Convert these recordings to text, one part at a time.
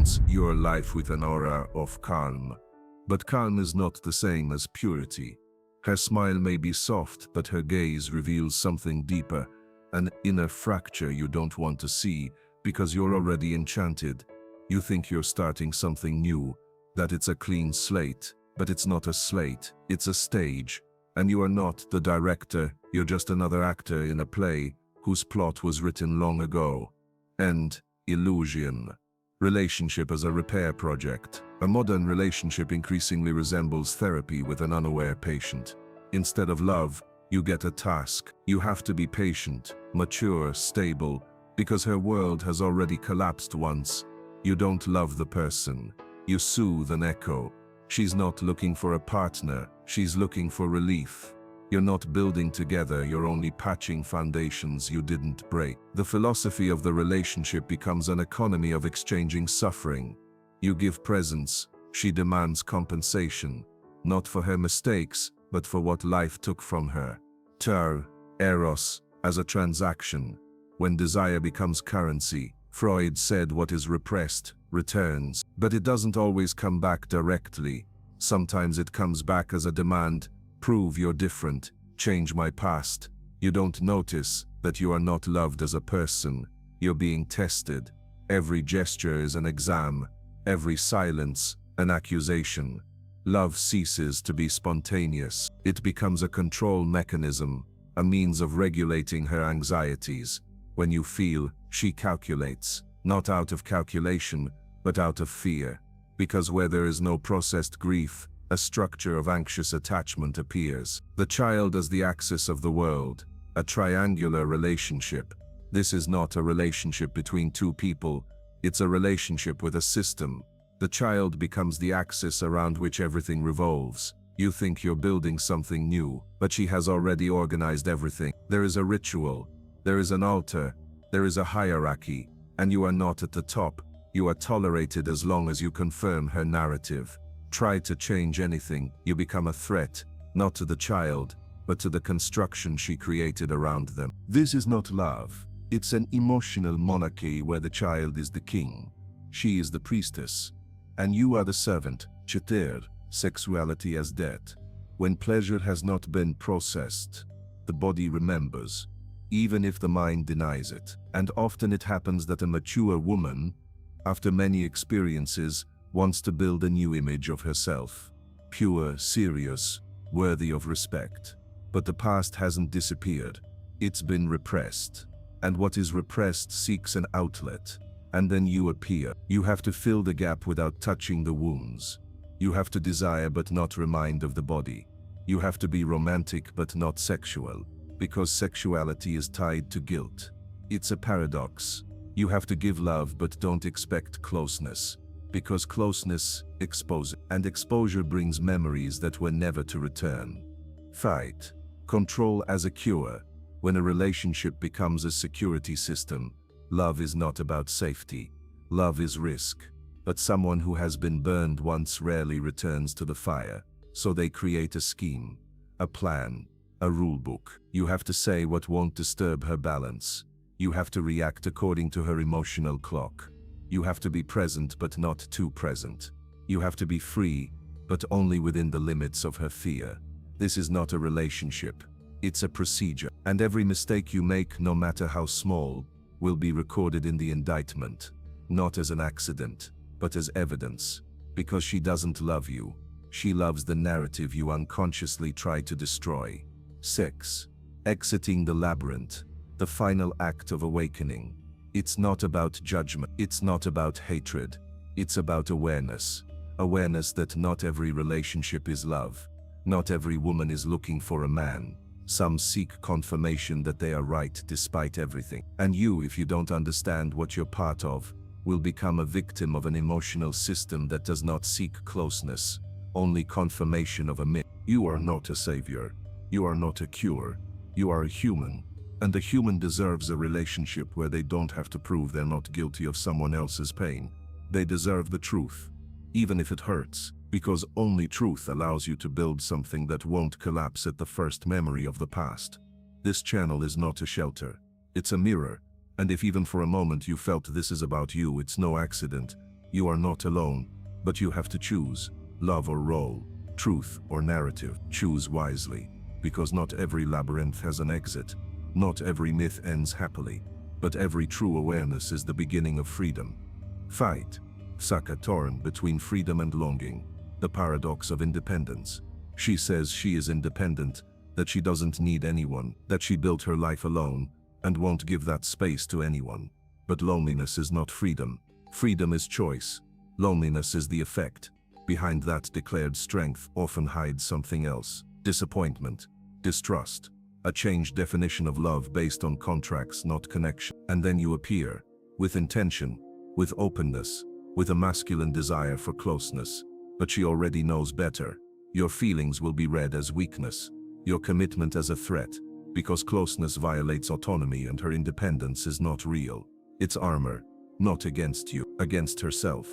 presents your life with an aura of calm. But calm is not the same as purity. Her smile may be soft, but her gaze reveals something deeper, an inner fracture you don't want to see because you're already enchanted. You think you're starting something new, that it's a clean slate, but it's not a slate, it's a stage. And you are not the director, you're just another actor in a play whose plot was written long ago. End. Illusion. Relationship as a repair project. A modern relationship increasingly resembles therapy with an unaware patient. Instead of love, you get a task. You have to be patient, mature, stable, because her world has already collapsed once. You don't love the person. You soothe an echo. She's not looking for a partner, she's looking for relief. You're not building together, you're only patching foundations you didn't break. The philosophy of the relationship becomes an economy of exchanging suffering. You give presents, she demands compensation, not for her mistakes, but for what life took from her. Eros, as a transaction. When desire becomes currency, Freud said what is repressed returns. But it doesn't always come back directly. Sometimes it comes back as a demand. Prove you're different, change my past. You don't notice that you are not loved as a person. You're being tested. Every gesture is an exam. Every silence, an accusation. Love ceases to be spontaneous. It becomes a control mechanism, a means of regulating her anxieties. When you feel, she calculates, not out of calculation, but out of fear. Because where there is no processed grief, a structure of anxious attachment appears. The child as the axis of the world, a triangular relationship. This is not a relationship between two people, it's a relationship with a system. The child becomes the axis around which everything revolves. You think you're building something new, but she has already organized everything. There is a ritual, there is an altar, there is a hierarchy, and you are not at the top. You are tolerated as long as you confirm her narrative. Try to change anything, you become a threat, not to the child, but to the construction she created around them. This is not love. It's an emotional monarchy where the child is the king. She is the priestess. And you are the servant. Cheter, sexuality as debt. When pleasure has not been processed, the body remembers, even if the mind denies it. And often it happens that a mature woman, after many experiences, wants to build a new image of herself. Pure, serious, worthy of respect. But the past hasn't disappeared. It's been repressed. And what is repressed seeks an outlet. And then you appear. You have to fill the gap without touching the wounds. You have to desire but not remind of the body. You have to be romantic but not sexual. Because sexuality is tied to guilt. It's a paradox. You have to give love but don't expect closeness. Because closeness exposes, and exposure brings memories that were never to return. Fight. Control as a cure. When a relationship becomes a security system, love is not about safety. Love is risk. But someone who has been burned once rarely returns to the fire. So they create a scheme, a plan, a rule book. You have to say what won't disturb her balance. You have to react according to her emotional clock. You have to be present but not too present. You have to be free, but only within the limits of her fear. This is not a relationship. It's a procedure. And every mistake you make, no matter how small, will be recorded in the indictment. Not as an accident, but as evidence. Because she doesn't love you. She loves the narrative you unconsciously try to destroy. 6. Exiting the labyrinth. The final act of awakening. It's not about judgment. It's not about hatred. It's about awareness. Awareness that not every relationship is love. Not every woman is looking for a man. Some seek confirmation that they are right despite everything. And you, if you don't understand what you're part of, will become a victim of an emotional system that does not seek closeness, only confirmation of a myth. You are not a savior. You are not a cure. You are a human. And a human deserves a relationship where they don't have to prove they're not guilty of someone else's pain. They deserve the truth, even if it hurts, because only truth allows you to build something that won't collapse at the first memory of the past. This channel is not a shelter. It's a mirror, and if even for a moment you felt this is about you, it's no accident. You are not alone, but you have to choose, love or role, truth or narrative. Choose wisely, because not every labyrinth has an exit, not every myth ends happily, but every true awareness is the beginning of freedom. Fight. Saka torn between freedom and longing, the paradox of independence. She says she is independent, that she doesn't need anyone, that she built her life alone, and won't give that space to anyone. But loneliness is not freedom. Freedom is choice. Loneliness is the effect. Behind that declared strength often hides something else. Disappointment, distrust, a changed definition of love based on contracts, not connection. And then you appear, with intention, with openness, with a masculine desire for closeness. But she already knows better. Your feelings will be read as weakness, your commitment as a threat, because closeness violates autonomy and her independence is not real. It's armor, not against you, against herself.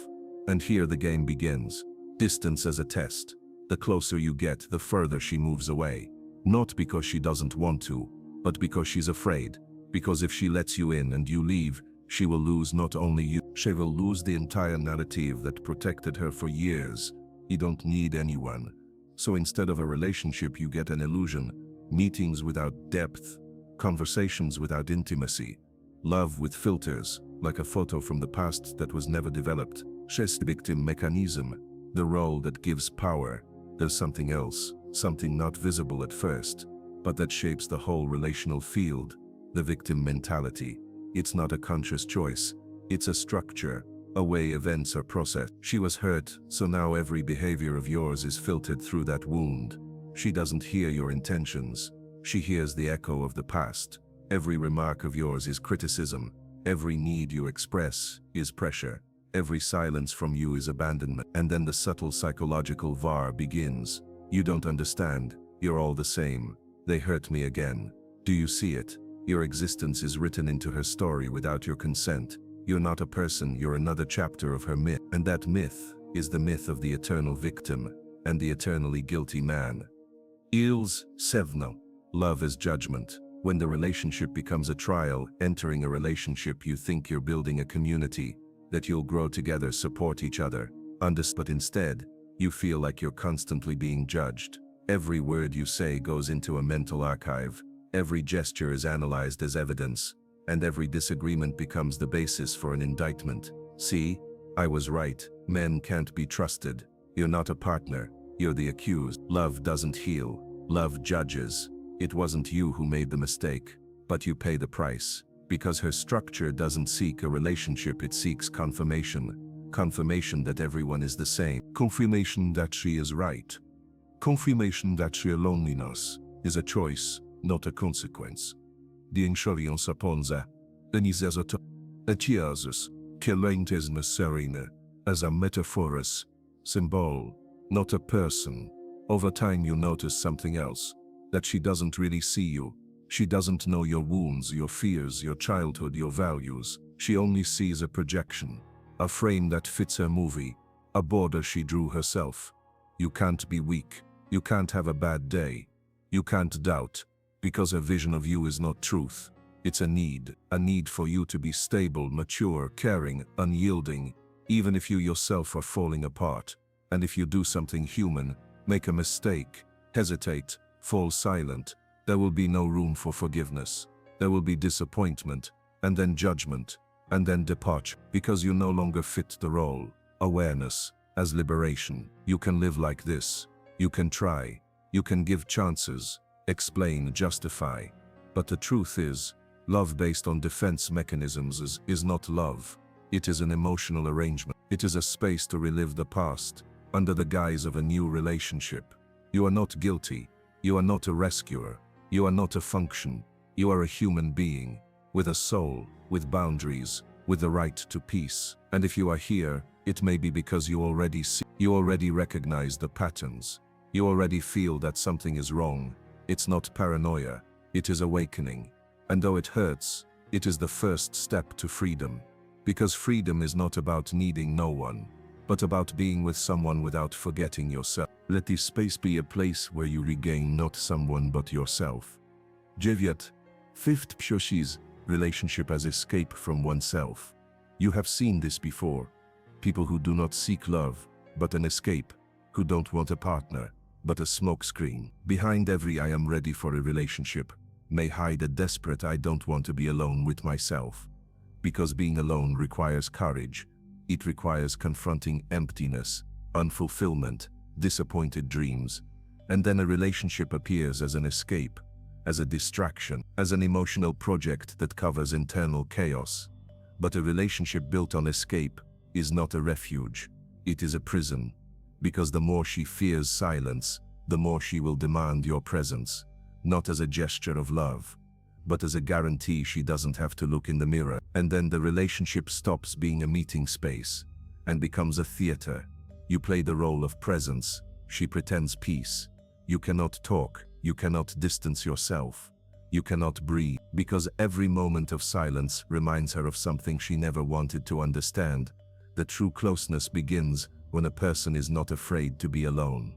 And here the game begins. Distance as a test. The closer you get, the further she moves away. Not because she doesn't want to, but because she's afraid. Because if she lets you in and you leave, she will lose not only you, she will lose the entire narrative that protected her for years. You don't need anyone. So instead of a relationship, you get an illusion. Meetings without depth, conversations without intimacy, love with filters, like a photo from the past that was never developed. She's the victim mechanism, the role that gives power. There's something else, something not visible at first, but that shapes the whole relational field, the victim mentality. It's not a conscious choice, it's a structure, a way events are processed. She was hurt, so now every behavior of yours is filtered through that wound. She doesn't hear your intentions, she hears the echo of the past. Every remark of yours is criticism, every need you express is pressure, every silence from you is abandonment. And then the subtle psychological VAR begins. You don't understand, you're all the same. They hurt me again. Do you see it? Your existence is written into her story without your consent. You're not a person, you're another chapter of her myth. And that myth is the myth of the eternal victim and the eternally guilty man. Ils sevno. Love is judgment. When the relationship becomes a trial, entering a relationship you think you're building a community, that you'll grow together, support each other, but instead, you feel like you're constantly being judged. Every word you say goes into a mental archive, every gesture is analyzed as evidence, and every disagreement becomes the basis for an indictment. See, I was right, men can't be trusted. You're not a partner, you're the accused. Love doesn't heal, love judges. It wasn't you who made the mistake, but you pay the price. Because her structure doesn't seek a relationship, it seeks confirmation. Confirmation that everyone is the same. Confirmation that she is right. Confirmation that sheer loneliness is a choice, not a consequence. The insurance upon the Denizazot Etiazus, Kelentesma Serena, as a metaphorus, symbol, not a person. Over time you notice something else, that she doesn't really see you. She doesn't know your wounds, your fears, your childhood, your values. She only sees a projection, a frame that fits her movie, a border she drew herself. You can't be weak, you can't have a bad day, you can't doubt, because her vision of you is not truth. It's a need for you to be stable, mature, caring, unyielding, even if you yourself are falling apart. And if you do something human, make a mistake, hesitate, fall silent, there will be no room for forgiveness. There will be disappointment, and then judgment, and then departure, because you no longer fit the role. Awareness as liberation. You can live like this. You can try. You can give chances, explain, justify. But the truth is, love based on defense mechanisms is not love. It is an emotional arrangement. It is a space to relive the past, under the guise of a new relationship. You are not guilty. You are not a rescuer. You are not a function. You are a human being, with a soul, with boundaries, with the right to peace. And if you are here, it may be because you already recognize the patterns. You already feel that something is wrong. It's not paranoia, it is awakening. And though it hurts, it is the first step to freedom. Because freedom is not about needing no one, but about being with someone without forgetting yourself. Let this space be a place where you regain not someone but yourself. Dziewięć. Fifth Psiosi's relationship as escape from oneself. You have seen this before. People who do not seek love, but an escape, who don't want a partner, but a smokescreen. Behind every "I am ready for a relationship" may hide a desperate "I don't want to be alone with myself." Because being alone requires courage. It requires confronting emptiness, unfulfillment, disappointed dreams. And then a relationship appears as an escape, as a distraction, as an emotional project that covers internal chaos. But a relationship built on escape is not a refuge. It is a prison. Because the more she fears silence, the more she will demand your presence, not as a gesture of love, but as a guarantee she doesn't have to look in the mirror. And then the relationship stops being a meeting space and becomes a theater. You play the role of presence, she pretends peace. You cannot talk, you cannot distance yourself. You cannot breathe, because every moment of silence reminds her of something she never wanted to understand. The true closeness begins when a person is not afraid to be alone.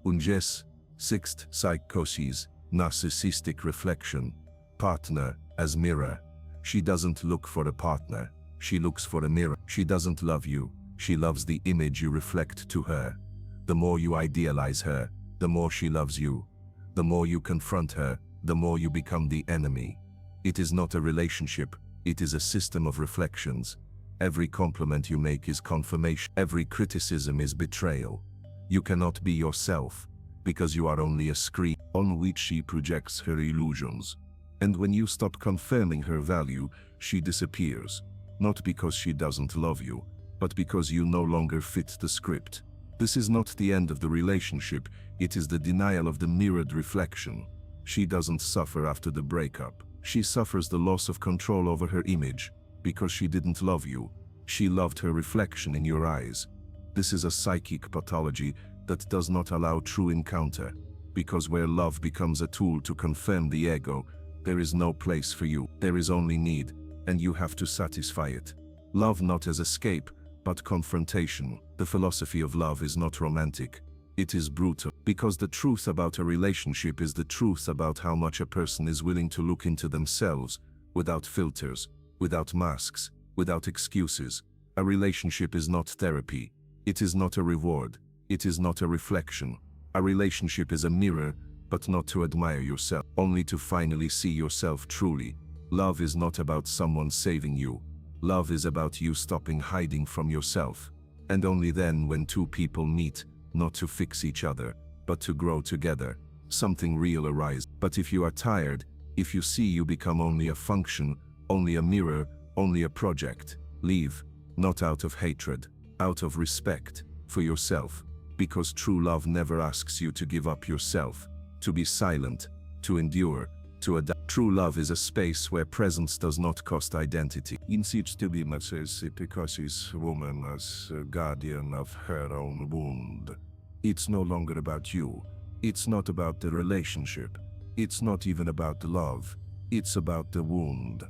Unges, sixth psychosis, narcissistic reflection. Partner as mirror. She doesn't look for a partner, she looks for a mirror. She doesn't love you, she loves the image you reflect to her. The more you idealize her, the more she loves you. The more you confront her, the more you become the enemy. It is not a relationship, it is a system of reflections. Every compliment you make is confirmation, every criticism is betrayal. You cannot be yourself, because you are only a screen on which she projects her illusions. And when you stop confirming her value, she disappears. Not because she doesn't love you, but because you no longer fit the script. This is not the end of the relationship, it is the denial of the mirrored reflection. She doesn't suffer after the breakup. She suffers the loss of control over her image. Because she didn't love you, she loved her reflection in your eyes. This is a psychic pathology that does not allow true encounter. Because where love becomes a tool to confirm the ego, there is no place for you. There is only need, and you have to satisfy it. Love not as escape, but confrontation. The philosophy of love is not romantic. It is brutal. Because the truth about a relationship is the truth about how much a person is willing to look into themselves, without filters, without masks, without excuses. A relationship is not therapy. It is not a reward. It is not a reflection. A relationship is a mirror, but not to admire yourself, only to finally see yourself truly. Love is not about someone saving you. Love is about you stopping hiding from yourself. And only then, when two people meet, not to fix each other, but to grow together, something real arises. But if you are tired, if you see you become only a function, only a mirror, only a project, leave, not out of hatred, out of respect for yourself. Because true love never asks you to give up yourself, to be silent, to endure, to adapt. True love is a space where presence does not cost identity. Insists to be because his woman as a guardian of her own wound. It's no longer about you. It's not about the relationship. It's not even about the love. It's about the wound.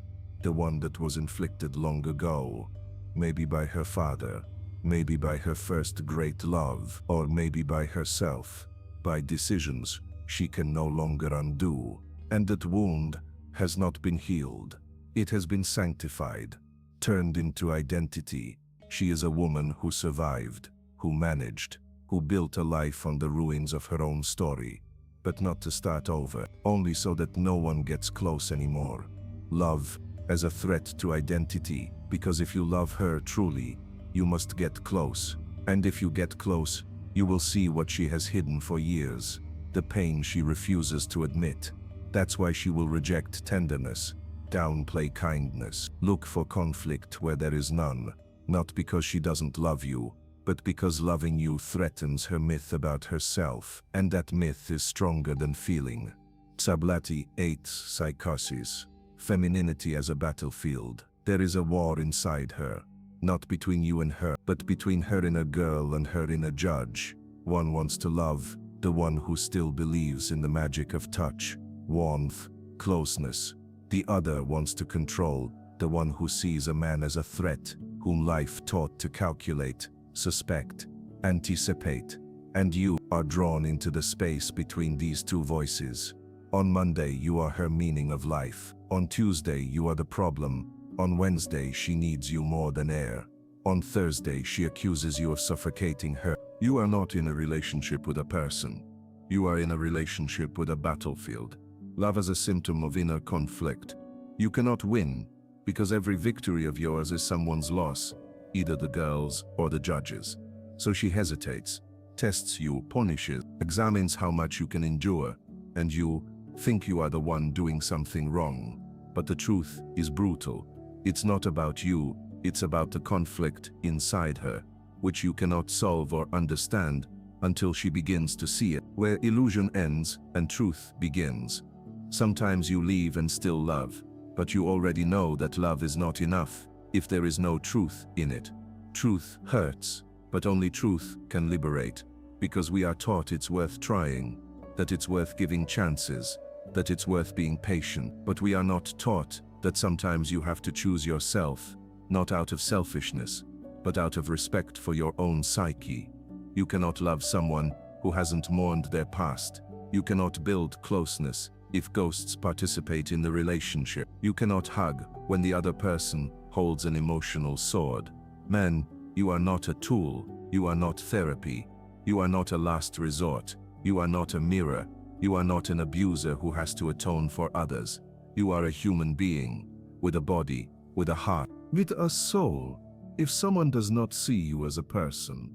The one that was inflicted long ago. Maybe by her father. Maybe by her first great love. Or maybe by herself. By decisions she can no longer undo. And that wound has not been healed. It has been sanctified, turned into identity. She is a woman who survived, who managed, who built a life on the ruins of her own story. But not to start over, only so that no one gets close anymore. Love as a threat to identity, because if you love her truly, you must get close. And if you get close, you will see what she has hidden for years. The pain she refuses to admit. That's why she will reject tenderness, downplay kindness, look for conflict where there is none. Not because she doesn't love you, but because loving you threatens her myth about herself, and that myth is stronger than feeling. Sablati 8 Psychosis. Femininity as a battlefield. There is a war inside her, not between you and her, but between her inner girl and her inner judge. One wants to love, the one who still believes in the magic of touch, warmth, closeness. The other wants to control, the one who sees a man as a threat, whom life taught to calculate, suspect, anticipate. And you are drawn into the space between these two voices. On Monday you are her meaning of life. On Tuesday you are the problem. On Wednesday she needs you more than air. On Thursday, she accuses you of suffocating her. You are not in a relationship with a person. You are in a relationship with a battlefield. Love is a symptom of inner conflict. You cannot win, because every victory of yours is someone's loss, either the girl's or the judge's. So she hesitates, tests you, punishes, examines how much you can endure, and you think you are the one doing something wrong. But the truth is brutal. It's not about you, it's about the conflict inside her, which you cannot solve or understand until she begins to see it, where illusion ends and truth begins. Sometimes you leave and still love, but you already know that love is not enough if there is no truth in it. Truth hurts, but only truth can liberate, because we are taught it's worth trying, that it's worth giving chances, that it's worth being patient, but we are not taught that sometimes you have to choose yourself, not out of selfishness, but out of respect for your own psyche. You cannot love someone who hasn't mourned their past. You cannot build closeness if ghosts participate in the relationship. You cannot hug when the other person holds an emotional sword. Men, you are not a tool. You are not therapy. You are not a last resort. You are not a mirror. You are not an abuser who has to atone for others. You are a human being, with a body, with a heart, with a soul. If someone does not see you as a person,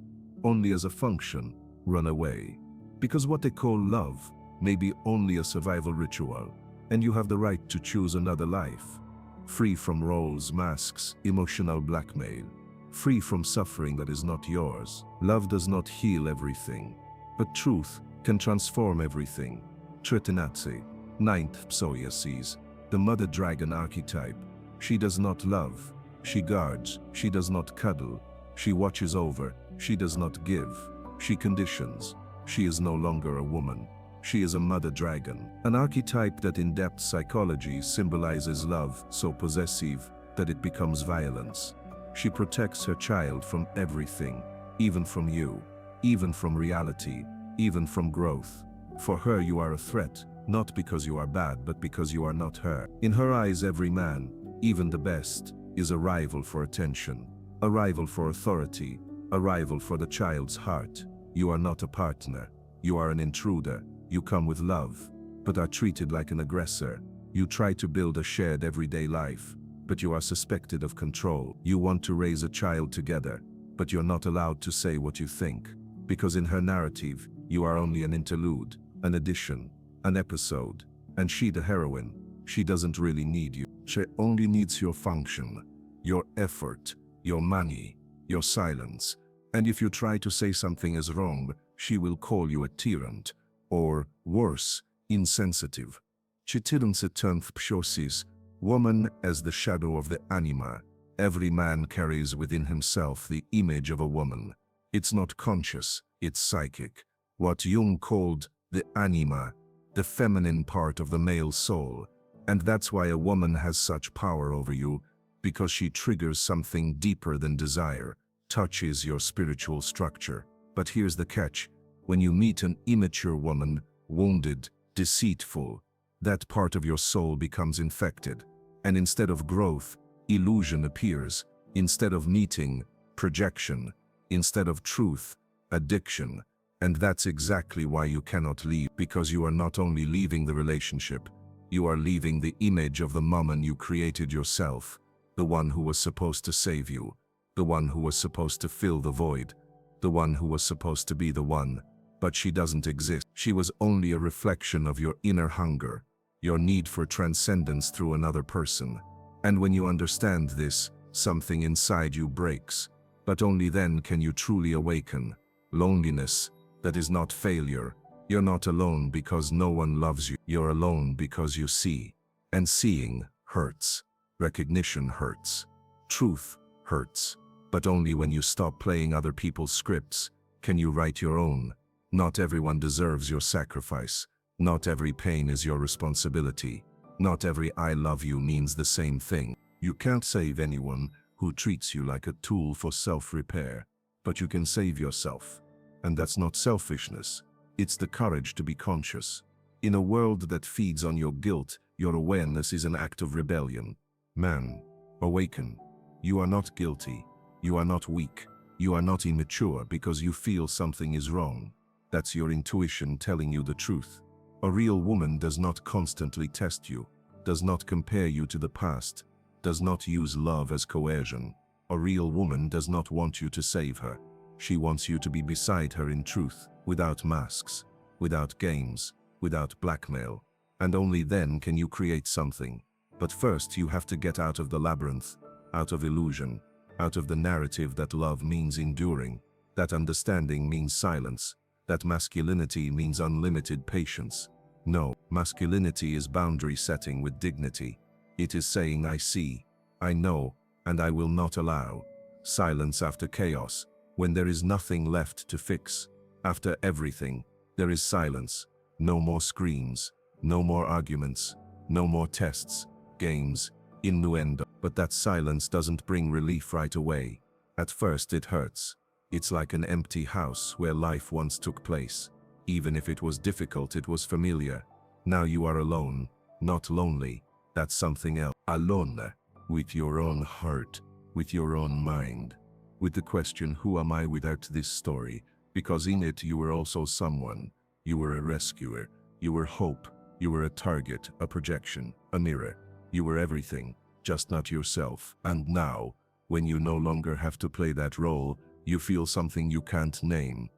only as a function, run away. Because what they call love may be only a survival ritual, and you have the right to choose another life. Free from roles, masks, emotional blackmail. Free from suffering that is not yours. Love does not heal everything, but truth can transform everything. Tritanatse, 9th Psoiases, the mother dragon archetype. She does not love. She guards. She does not cuddle. She watches over. She does not give. She conditions. She is no longer a woman. She is a mother dragon, an archetype that in depth psychology symbolizes love so possessive that it becomes violence. She protects her child from everything, even from you, even from reality, even from growth. For her you are a threat, not because you are bad, but because you are not her. In her eyes, every man, even the best, is a rival for attention, a rival for authority, a rival for the child's heart. You are not a partner. You are an intruder. You come with love, but are treated like an aggressor. You try to build a shared everyday life, but you are suspected of control. You want to raise a child together, but you're not allowed to say what you think, because in her narrative, you are only an interlude, an addition, an episode, and she the heroine. She doesn't really need you. She only needs your function, your effort, your money, your silence. And if you try to say something is wrong, she will call you a tyrant, or worse, insensitive. Chitirunse 10th Psoiases, woman as the shadow of the anima. Every man carries within himself the image of a woman. It's not conscious, it's psychic. What Jung called the anima, the feminine part of the male soul. And that's why a woman has such power over you, because she triggers something deeper than desire, touches your spiritual structure. But here's the catch. When you meet an immature woman, wounded, deceitful, that part of your soul becomes infected. And instead of growth, illusion appears. Instead of meeting, projection. Instead of truth, addiction. And that's exactly why you cannot leave, because you are not only leaving the relationship, you are leaving the image of the woman you created yourself, the one who was supposed to save you, the one who was supposed to fill the void, the one who was supposed to be the one. But she doesn't exist. She was only a reflection of your inner hunger, your need for transcendence through another person. And when you understand this, something inside you breaks. But only then can you truly awaken. Loneliness, that is not failure. You're not alone because no one loves you. You're alone because you see. And seeing hurts. Recognition hurts. Truth hurts. But only when you stop playing other people's scripts can you write your own. Not everyone deserves your sacrifice. Not every pain is your responsibility. Not every I love you means the same thing. You can't save anyone who treats you like a tool for self-repair, but you can save yourself. And that's not selfishness. It's the courage to be conscious. In a world that feeds on your guilt, your awareness is an act of rebellion. Man, awaken. You are not guilty. You are not weak. You are not immature because you feel something is wrong. That's your intuition telling you the truth. A real woman does not constantly test you, does not compare you to the past, does not use love as coercion. A real woman does not want you to save her. She wants you to be beside her in truth, without masks, without games, without blackmail. And only then can you create something. But first you have to get out of the labyrinth, out of illusion, out of the narrative that love means enduring, that understanding means silence, that masculinity means unlimited patience. No, masculinity is boundary setting with dignity. It is saying I see, I know, and I will not allow. Silence after chaos, when there is nothing left to fix. After everything, there is silence. No more screams, no more arguments, no more tests, games, innuendo. But that silence doesn't bring relief right away. At first it hurts. It's like an empty house where life once took place. Even if it was difficult, it was familiar. Now you are alone, not lonely. That's something else. Alone, with your own heart, with your own mind. With the question, who am I without this story? Because in it you were also someone. You were a rescuer. You were hope. You were a target, a projection, a mirror. You were everything, just not yourself. And now, when you no longer have to play that role, you feel something you can't name.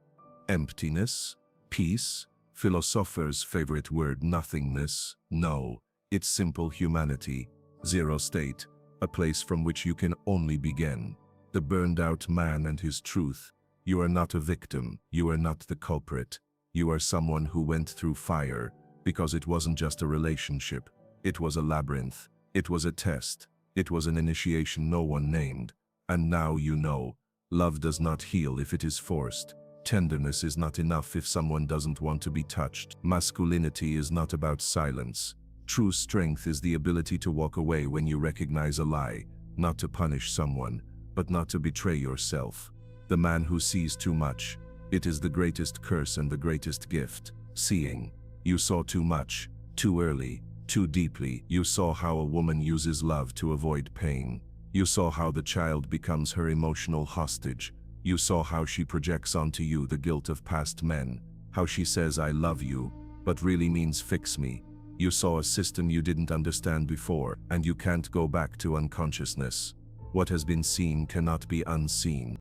Emptiness? Peace? Philosophers' favorite word, nothingness? No, it's simple humanity. Zero state, a place from which you can only begin. The burned out man and his truth. You are not a victim. You are not the culprit. You are someone who went through fire, because it wasn't just a relationship. It was a labyrinth. It was a test. It was an initiation no one named. And now you know. Love does not heal if it is forced. Tenderness is not enough if someone doesn't want to be touched. Masculinity is not about silence. True strength is the ability to walk away when you recognize a lie, not to punish someone, but not to betray yourself. The man who sees too much. It is the greatest curse and the greatest gift. Seeing. You saw too much, too early, too deeply. You saw how a woman uses love to avoid pain. You saw how the child becomes her emotional hostage. You saw how she projects onto you the guilt of past men. How she says I love you, but really means fix me. You saw a system you didn't understand before, and you can't go back to unconsciousness. What has been seen cannot be unseen.